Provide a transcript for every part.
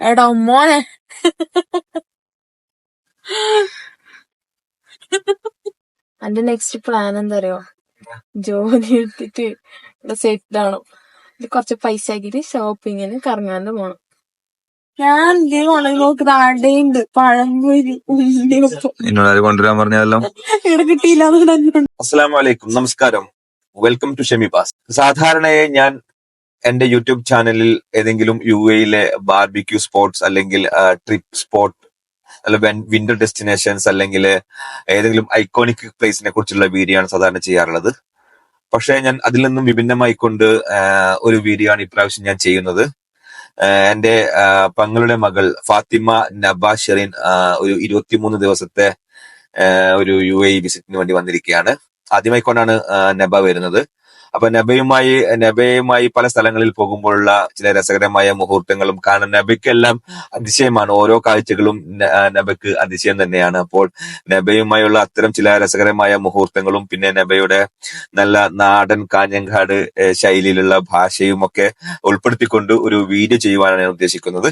എടാ മോനെ എന്റെ നെക്സ്റ്റ് പ്ലാൻ എന്താ അറിയോ? ജോലി എടുത്തിട്ട് ഇവിടെ സെറ്റിൽ ആണോ, കുറച്ച് പൈസ ആക്കിട്ട് ഷോപ്പിങ്ങിന് കറങ്ങാണ്ട് പോണം. ഞാൻ നോക്കുന്ന അടയുണ്ട്, പഴംപൊരി, ഉള്ളിയൊപ്പം കൊണ്ടുവരാൻ പറഞ്ഞല്ലോ. ഇവിടെ കിട്ടിയില്ല. അസ്സലാമു അലൈക്കും, നമസ്കാരം, വെൽക്കം ടു ഷെമി പാസ്. സാധാരണയായി ഞാൻ എന്റെ യൂട്യൂബ് ചാനലിൽ ഏതെങ്കിലും UAE ബാർബിക്യൂ സ്പോട്സ് അല്ലെങ്കിൽ ട്രിപ്പ് സ്പോട്ട് അല്ല വിന്റർ ഡെസ്റ്റിനേഷൻസ് അല്ലെങ്കിൽ ഏതെങ്കിലും ഐക്കോണിക് പ്ലേസിനെ കുറിച്ചുള്ള വീഡിയോ ആണ് സാധാരണ ചെയ്യാറുള്ളത്. പക്ഷെ ഞാൻ അതിൽ നിന്നും വിഭിന്നമായിക്കൊണ്ട് ഒരു വീഡിയോ ആണ് ഇപ്രാവശ്യം ഞാൻ ചെയ്യുന്നത്. എന്റെ പെങ്ങളുടെ മകൾ ഫാത്തിമ നബ ഷെറിൻ ഒരു 23 ദിവസത്തെ ഒരു UAE വിസിറ്റിന് വേണ്ടി വന്നിരിക്കുകയാണ്. ആദ്യമായിക്കൊണ്ടാണ് നബ വരുന്നത്. അപ്പൊ നബയുമായി പല സ്ഥലങ്ങളിൽ പോകുമ്പോഴുള്ള ചില രസകരമായ മുഹൂർത്തങ്ങളും, കാരണം നബയ്ക്കെല്ലാം അതിശയമാണ്. ഓരോ കാഴ്ചകളും നബയ്ക്ക് അതിശയം തന്നെയാണ്. അപ്പോൾ നബയുമായുള്ള അത്തരം ചില രസകരമായ മുഹൂർത്തങ്ങളും പിന്നെ നബയുടെ നല്ല നാടൻ കാഞ്ഞങ്ങാട് ശൈലിയിലുള്ള ഭാഷയും ഒക്കെ ഉൾപ്പെടുത്തിക്കൊണ്ട് ഒരു വീഡിയോ ചെയ്യുവാനാണ് ഞാൻ ഉദ്ദേശിക്കുന്നത്.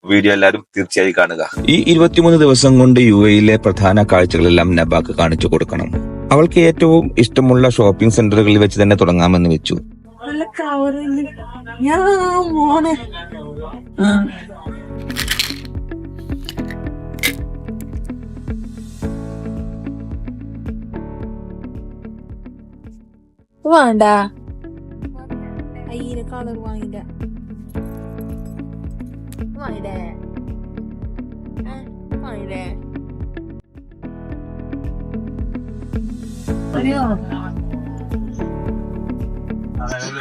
വീഡിയോ എല്ലാവരും തീർച്ചയായും കാണുക. ഈ 23 ദിവസം കൊണ്ട് UAE പ്രധാന കാഴ്ചകളെല്ലാം നബാക്ക് കാണിച്ചു കൊടുക്കണം. അവൾക്ക് ഏറ്റവും ഇഷ്ടമുള്ള ഷോപ്പിംഗ് സെന്ററുകളിൽ വെച്ച് തന്നെ തുടങ്ങാമെന്ന് വെച്ചു. വേണ്ട, അയ്യ കളർ വാങ്ങില്ല.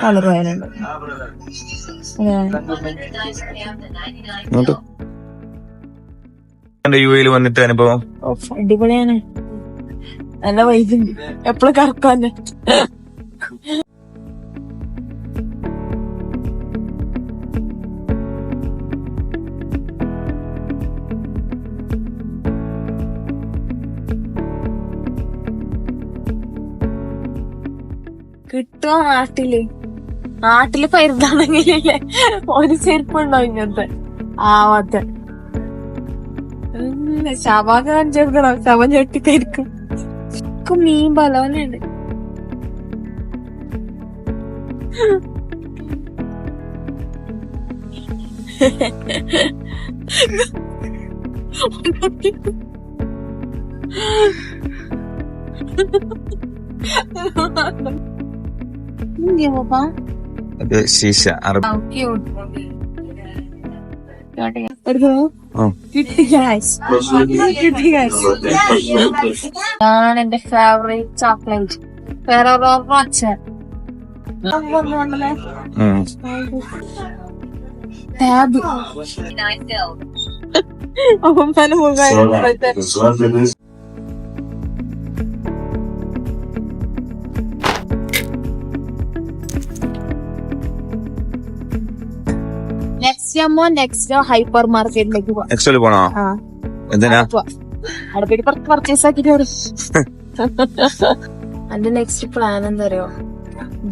കളർ വായനുണ്ട്. UAE വന്നിട്ട് അനുഭവം അടിപൊളിയാണ്, നല്ല വൈബുണ്ട്, എപ്പോഴും കറക്കാല്ലേ. കിട്ടുമോ നാട്ടില് പരുതാണെങ്കിലല്ലേ ഒരു ചെരുപ്പുണ്ടോ ഇങ്ങനത്തെ ആവാത്ത? ശവ കാണിച്ചെടുക്കണം, ശവം ചട്ടിക്കരിക്കും. മീൻ ബലവനുണ്ട്. ഞാൻ എന്റെ favourite chocolate Ferrero Rocher tab. അപ്പം പല മുഖം നെക്സ്റ്റ് ഹൈപ്പർ മാർക്കറ്റിലേക്ക് പോണോ? എന്തിനാ? അവിടെ പോയി പർച്ചേസ് ആക്കിട്ട് വരും. എന്റെ നെക്സ്റ്റ് പ്ലാൻ എന്താ അറിയോ?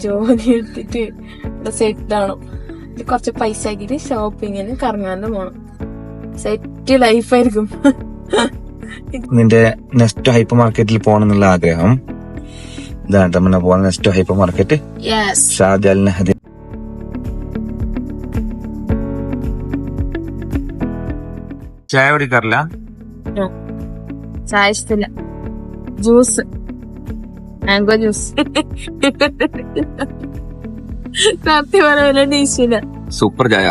ജോലി എടുത്തിട്ട് ഇവിടെ സെറ്റിൽ ആണോ, കുറച്ച് പൈസ ആക്കിട്ട് ഷോപ്പിങ്ങിന് കറങ്ങാണ്ട് പോണം. സെറ്റ് ലൈഫായിരിക്കും. നിന്റെ നെക്സ്റ്റ് ഹൈപ്പർ മാർക്കറ്റിൽ പോകണം എന്നുള്ള ആഗ്രഹം ഇതാണ്. പോകുന്ന നെക്സ്റ്റ് ഹൈപ്പർ മാർക്കറ്റ് ഷാദി അൽ നഹദി. ചായ കുടിക്കാറില്ല? ചായ ഇഷ്ടമില്ല. Juice, mango juice. സത്യം പറയാൻ ഇഷ്ടമില്ല. സൂപ്പർ ചായ.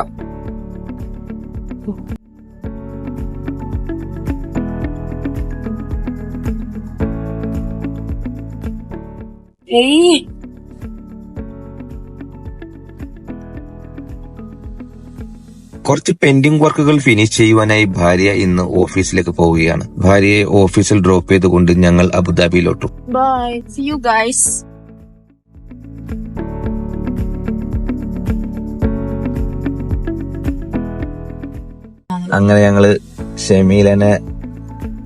കുറച്ച് പെൻഡിംഗ് വർക്കുകൾ ഫിനിഷ് ചെയ്യുവാനായി ഭാര്യ ഇന്ന് ഓഫീസിലേക്ക് പോവുകയാണ്. ഭാര്യയെ ഓഫീസിൽ ഡ്രോപ്പ് ചെയ്തുകൊണ്ട് ഞങ്ങൾ അബുദാബിയിലോട്ടു. Bye, see you guys. അങ്ങനെ ഞങ്ങള് ഷെമീലനെ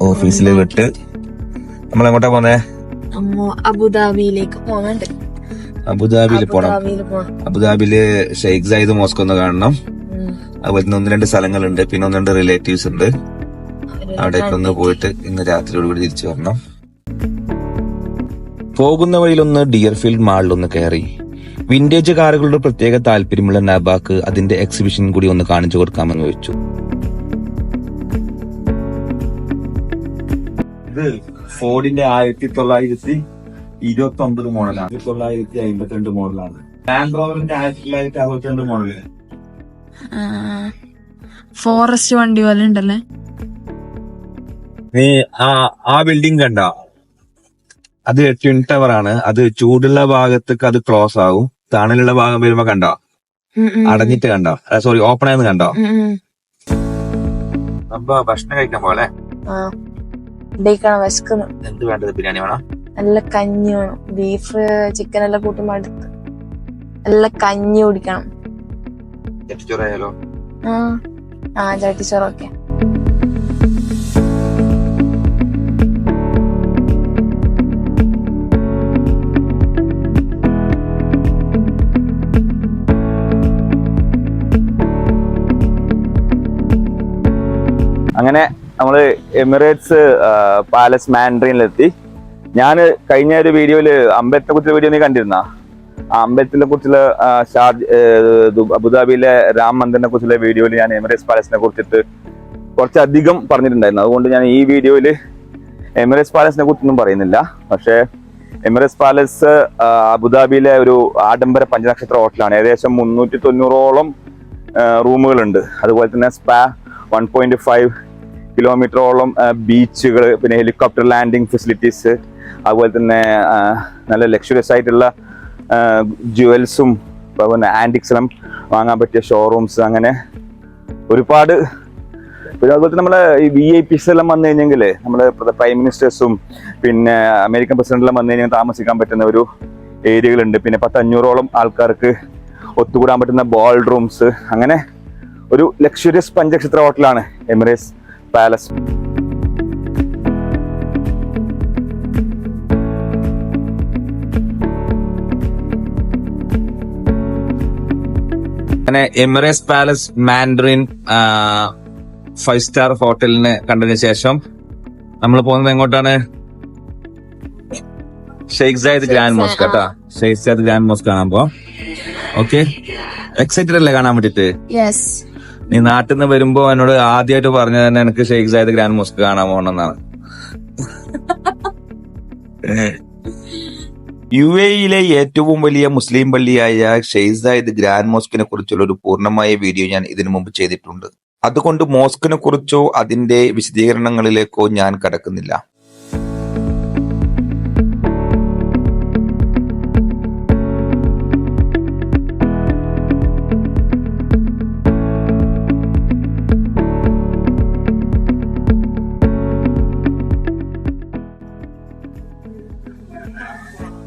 ഓഫീസിൽ വിട്ട് നമ്മളെങ്ങോട്ടാ പോന്നേ? അബുദാബിയിലേക്ക് പോകണ്ട്. അബുദാബിയിൽ പോണം. അബുദാബിയില് ഷെയ്ഖ് സായിദ് മോസ്ക് ഒന്ന് കാണണം. അതുപോലെ തന്നെ 1-2 സ്ഥലങ്ങളുണ്ട്, പിന്നെ 1-2 റിലേറ്റീവ്സ് ഉണ്ട്. അവിടേക്ക് ഒന്ന് പോയിട്ട് ഇന്ന് രാത്രിയോടുകൂടി തിരിച്ചു വരണം. പോകുന്ന വഴിയിലൊന്ന് ഡിയർഫീൽഡ് മാളിലൊന്ന് കയറി വിന്റേജ് കാറുകളുടെ പ്രത്യേക താല്പര്യമുള്ള നബാക്ക് അതിന്റെ എക്സിബിഷൻ കൂടി ഒന്ന് കാണിച്ചു കൊടുക്കാമെന്ന് വെച്ചു. ഇത് ഫോർഡിന്റെ 1929 മോഡലാണ്, 1952 മോഡലാണ്. Land റോവറിന്റെ 1962 model. ഫോറസ്റ്റ് വണ്ടി പോലെ ഉണ്ടല്ലേ. നീ ആ ബിൽഡിംഗ് കണ്ട, അത് ട്വിൻ ടവർ ആണ്. അത് ചൂടുള്ള ഭാഗത്തേക്ക് അത് ക്ലോസ് ആകും, തണലുള്ള ഭാഗം വരുമ്പോ കണ്ടോ അടഞ്ഞിട്ട് കണ്ടോ, സോറി ഓപ്പൺ ആയെന്ന് കണ്ടോ. അപ്പൊ ഭക്ഷണം കഴിക്കാൻ പോലെ എന്ത് വേണ്ടത്? ബിരിയാണി വേണം, നല്ല കഞ്ഞി വേണം, ബീഫ് ചിക്കൻ എല്ലാം കൂട്ടി മടുത്ത് നല്ല കഞ്ഞി കുടിക്കണം. ചട്ടിച്ചോറായാലോ? ചട്ടിച്ചോറൊക്കെ. അങ്ങനെ നമ്മള് എമിറേറ്റ്സ് പാലസ് മാൻഡ്രീനിലെത്തി. ഞാൻ കഴിഞ്ഞ ഒരു വീഡിയോയില് അമ്പലത്തിനെ കുറിച്ചുള്ള വീഡിയോ നീ കണ്ടിരുന്ന? ആ അമ്പലത്തിനെ കുറിച്ചുള്ള അബുദാബിയിലെ രാം മന്ദിറിനെ കുറിച്ചുള്ള വീഡിയോയിൽ ഞാൻ എമിറേറ്റ്സ് പാലസിനെ കുറിച്ചിട്ട് കുറച്ചധികം പറഞ്ഞിട്ടുണ്ടായിരുന്നു. അതുകൊണ്ട് ഞാൻ ഈ വീഡിയോയിൽ എമിറേറ്റ്സ് പാലസിനെ കുറിച്ചൊന്നും പറയുന്നില്ല. പക്ഷേ എമിറേറ്റ്സ് പാലസ് അബുദാബിയിലെ ഒരു ആഡംബര പഞ്ചനക്ഷത്ര ഹോട്ടലാണ്. ഏകദേശം 390ഓളം റൂമുകളുണ്ട്. അതുപോലെ തന്നെ സ്പാ, 1.5 കിലോമീറ്ററോളം ബീച്ചുകൾ, പിന്നെ ഹെലികോപ്റ്റർ ലാൻഡിങ് ഫെസിലിറ്റീസ്, അതുപോലെ തന്നെ നല്ല ലക്ഷറിയസ് ആയിട്ടുള്ള ജുവൽസും പിന്നെ ആൻറ്റിക്സും വാങ്ങാൻ പറ്റിയ ഷോറൂംസ്, അങ്ങനെ ഒരുപാട്. പിന്നെ അതുപോലെ തന്നെ നമ്മളെ ഈ VIPs എല്ലാം വന്നു കഴിഞ്ഞെങ്കിൽ നമ്മുടെ പ്രൈം മിനിസ്റ്റേഴ്സും പിന്നെ അമേരിക്കൻ പ്രസിഡന്റെല്ലാം വന്നു കഴിഞ്ഞാൽ താമസിക്കാൻ പറ്റുന്ന ഒരു ഏരിയകളുണ്ട്. പിന്നെ 500ഓളം ആൾക്കാർക്ക് ഒത്തുകൂടാൻ പറ്റുന്ന ബോൾ റൂംസ്, അങ്ങനെ ഒരു ലക്ഷറിയസ് പഞ്ചനക്ഷത്ര ഹോട്ടലാണ് എമിറേറ്റ്സ് പാലസ്. അങ്ങനെ എമിറേറ്റ്സ് പാലസ് മാൻഡറിൻ 5 സ്റ്റാർ ഹോട്ടലിന് കണ്ടതിന് ശേഷം നമ്മൾ പോകുന്നത് എങ്ങോട്ടാണ്? ഷെയ്ഖ് സായിദ് ഗ്രാൻഡ് മോസ്ക് കേട്ടാ. ഷെയ്ഖ് സായിദ് ഗ്രാൻഡ് മോസ്ക് കാണാൻ പോവാം. ഓക്കെ, എക്സൈറ്റഡ് അല്ലേ കാണാൻ വേണ്ടിട്ട്? നീ നാട്ടിൽ നിന്ന് വരുമ്പോ എന്നോട് ആദ്യമായിട്ട് പറഞ്ഞത് തന്നെ എനിക്ക് ഷെയ്ഖ് സായിദ് ഗ്രാൻഡ് മോസ്ക് കാണാൻ പോകണമെന്നാണ്. UAE-യിലെ ഏറ്റവും വലിയ മുസ്ലിം പള്ളിയായ ഷെയ്ഖ് സായിദ് ഗ്രാൻഡ് മോസ്കിനെ കുറിച്ചുള്ള ഒരു പൂർണ്ണമായ വീഡിയോ ഞാൻ ഇതിനു മുമ്പ് ചെയ്തിട്ടുണ്ട്. അതുകൊണ്ട് മോസ്കിനെ കുറിച്ചോ അതിന്റെ വിശദീകരണങ്ങളിലേക്കോ ഞാൻ കടക്കുന്നില്ല.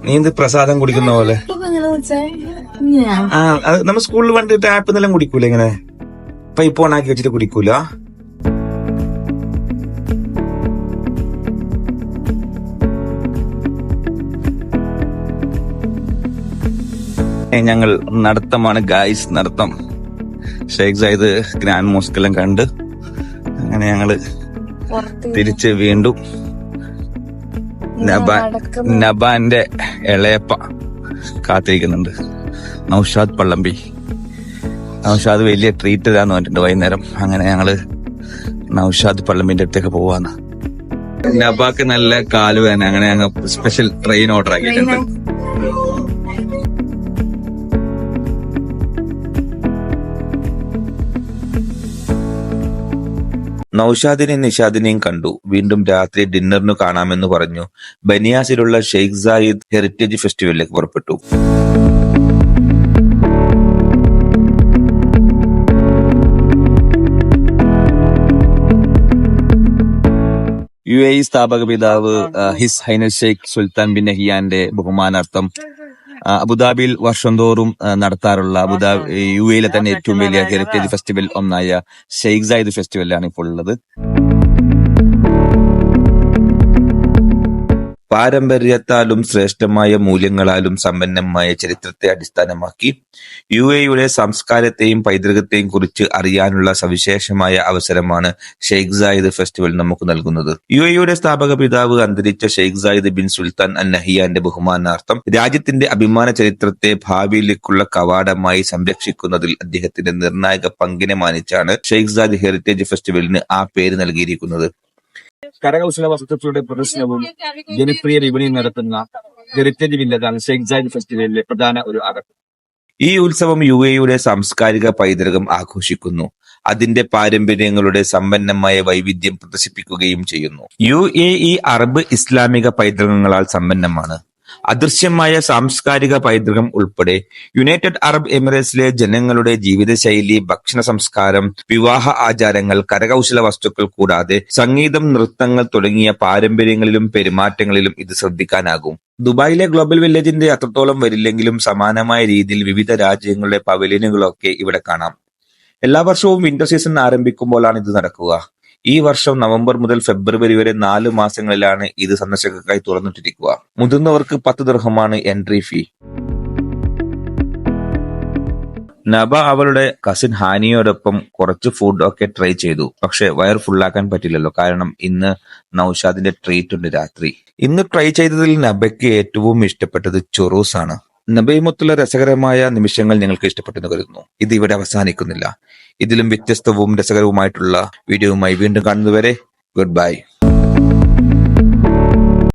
നീ എന്ത് പ്രസാദം കുടിക്കുന്ന പോലെ? അത് നമ്മൾ സ്കൂളിൽ പണ്ട് ടാപ്പ് എന്നെല്ലാം കുടിക്കൂല, ഇങ്ങനെ പൈപ്പ് ഓൺ ആക്കി വെച്ചിട്ട് കുടിക്കൂല. ഞങ്ങൾ നടത്തമാണ് ഗായ്സ്, നടത്തം. ഷെയ്ഖ് സായിദ് ഗ്രാൻഡ് മോസ്ക് എല്ലാം കണ്ട് അങ്ങനെ ഞങ്ങള് തിരിച്ച് വീണ്ടും നബാന്റെ ഇളയപ്പ കാത്തിരിക്കുന്നുണ്ട്, നൗഷാദ് പള്ളമ്പി. നൗഷാദ് വലിയ ട്രീറ്റ് തരാന്ന് പറഞ്ഞിട്ടുണ്ട് വൈകുന്നേരം. അങ്ങനെ ഞങ്ങള് നൗഷാദ് പള്ളമ്പിന്റെ അടുത്തേക്ക് പോവാന്ന്. നബാക്ക് നല്ല കാലുവേന, അങ്ങനെ ഞങ്ങൾ സ്പെഷ്യൽ ട്രെയിൻ ഓർഡർ ആക്കിയിട്ടുണ്ട്. നൌഷാദിനെയും നിഷാദിനെയും കണ്ടു. വീണ്ടും രാത്രി ഡിന്നറിനു കാണാമെന്ന് പറഞ്ഞു ബനിയാസിലുള്ള ഷെയ്ഖ് സായിദ് ഹെറിറ്റേജ് ഫെസ്റ്റിവലിലേക്ക് പുറപ്പെട്ടു. UAE സ്ഥാപക പിതാവ് His Highness Sheikh Sultan bin നഹിയാന്റെ ബഹുമാനാർത്ഥം അബുദാബിയിൽ വർഷം തോറും നടത്താറുള്ള UAE-യിലെ തന്നെ ഏറ്റവും വലിയ ഹെറിറ്റേജ് ഫെസ്റ്റിവൽ ഒന്നായ ഷെയ്ഖ് സായിദ് ഫെസ്റ്റിവലാണ് ഇപ്പോൾ ഉള്ളത്. പാരമ്പര്യത്താലും ശ്രേഷ്ഠമായ മൂല്യങ്ങളാലും സമ്പന്നമായ ചരിത്രത്തെ അടിസ്ഥാനമാക്കി യുഎഇയുടെ സംസ്കാരത്തെയും പൈതൃകത്തെയും കുറിച്ച് അറിയാനുള്ള സവിശേഷമായ അവസരമാണ് ഷെയ്ഖ് സായിദ് ഫെസ്റ്റിവൽ നമുക്ക് നൽകുന്നത്. യുഎഇയുടെ സ്ഥാപക പിതാവ് അന്തരിച്ച ഷെയ്ഖ് സായിദ് ബിൻ സുൽത്താൻ അൽ നഹിയാന്റെ ബഹുമാനാർത്ഥം രാജ്യത്തിന്റെ അഭിമാന ചരിത്രത്തെ ഭാവിയിലേക്കുള്ള കവാടമായി സംരക്ഷിക്കുന്നതിൽ അദ്ദേഹത്തിന്റെ നിർണായക പങ്കിനെ മാനിച്ചാണ് ഷെയ്ഖ് സായിദ് ഹെറിറ്റേജ് ഫെസ്റ്റിവലിന് ആ പേര് നൽകിയിരിക്കുന്നത്. കരകൗശല വസ്തുക്കളുടെ പ്രദർശനവും ജനപ്രിയ വിപണിയും നടത്തുന്ന ഹെറിറ്റേജ് വില്ലേജാണ് ഷെയ്ഖ് സായിദ് ഫെസ്റ്റിവലിലെ പ്രധാന ഒരു ആകർഷണം. ഈ ഉത്സവം യുഎഇയുടെ സാംസ്കാരിക പൈതൃകം ആഘോഷിക്കുന്നു, അതിന്റെ പാരമ്പര്യങ്ങളുടെ സമ്പന്നമായ വൈവിധ്യം പ്രദർശിപ്പിക്കുകയും ചെയ്യുന്നു. യുഎഇ അറബ് ഇസ്ലാമിക പൈതൃകങ്ങളാൽ സമ്പന്നമാണ്. അദൃശ്യമായ സാംസ്കാരിക പൈതൃകം ഉൾപ്പെടെ യുണൈറ്റഡ് അറബ് എമിറേറ്റ്സിലെ ജനങ്ങളുടെ ജീവിതശൈലി, ഭക്ഷണ സംസ്കാരം, വിവാഹ ആചാരങ്ങൾ, കരകൗശല വസ്തുക്കൾ കൂടാതെ സംഗീതം, നൃത്തങ്ങൾ തുടങ്ങിയ പാരമ്പര്യങ്ങളിലും പെരുമാറ്റങ്ങളിലും ഇത് ശ്രദ്ധിക്കാനാകും. ദുബായിലെ ഗ്ലോബൽ വില്ലേജിന്റെ അത്രത്തോളം വരില്ലെങ്കിലും സമാനമായ രീതിയിൽ വിവിധ രാജ്യങ്ങളുടെ പവലിയനുകളൊക്കെ ഇവിടെ കാണാം. എല്ലാ വർഷവും വിന്റർ സീസൺ ആരംഭിക്കുമ്പോഴാണ് ഇത് നടക്കുക. ഈ വർഷം നവംബർ മുതൽ ഫെബ്രുവരി വരെ 4 മാസങ്ങളിലാണ് ഇത് സന്ദർശകർക്കായി തുറന്നിട്ടിരിക്കുക. മുതിർന്നവർക്ക് 10 ദിർഹമാണ് എൻട്രി ഫീ. നബ അവളുടെ കസിൻ ഹാനിയോടൊപ്പം കുറച്ച് ഫുഡ് ഒക്കെ ട്രൈ ചെയ്തു. പക്ഷെ വയർ ഫുള്ളാക്കാൻ പറ്റില്ലല്ലോ, കാരണം ഇന്ന് നൌഷാദിന്റെ ട്രീറ്റ് ഉണ്ട് രാത്രി. ഇന്ന് ട്രൈ ചെയ്തതിൽ നബയ്ക്ക് ഏറ്റവും ഇഷ്ടപ്പെട്ടത് ചൊറൂസ് ആണ്. നബയുമൊത്തുള്ള രസകരമായ നിമിഷങ്ങൾ നിങ്ങൾക്ക് ഇഷ്ടപ്പെട്ടെന്ന് കരുതുന്നു. ഇത് ഇവിടെ അവസാനിക്കുന്നില്ല. ഇതിലും വ്യത്യസ്തവും രസകരവുമായിട്ടുള്ള വീഡിയോയുമായി വീണ്ടും കാണുന്നതുവരെ ഗുഡ് ബൈ.